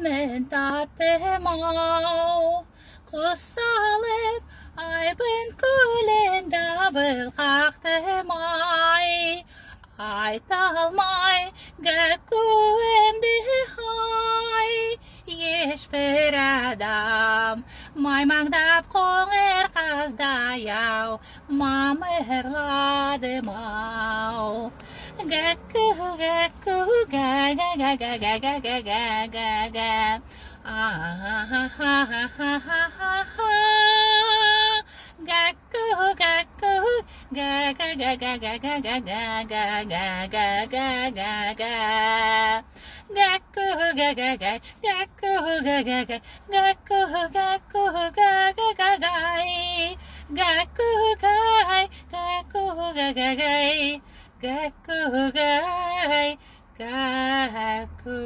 mentate mau Kusalet ay ben kulen double kakte mai Ay talmai gekuen di hai Yesh peradam Mai magdap kong erkas dayaw Mamerla de mau Gekku gekku ga ga ga ga ga ga ga ga ga ga Ah ha ha ha ha ha ha ha Gekku gekku ga ga ga ga ga ga ga ga ga ga ga ga ga ga Gekku ga ga ga gekku ga ga ga gekku gekku ga ga ga gai Gekku gai gekku ga ga gai Gekku gai gekku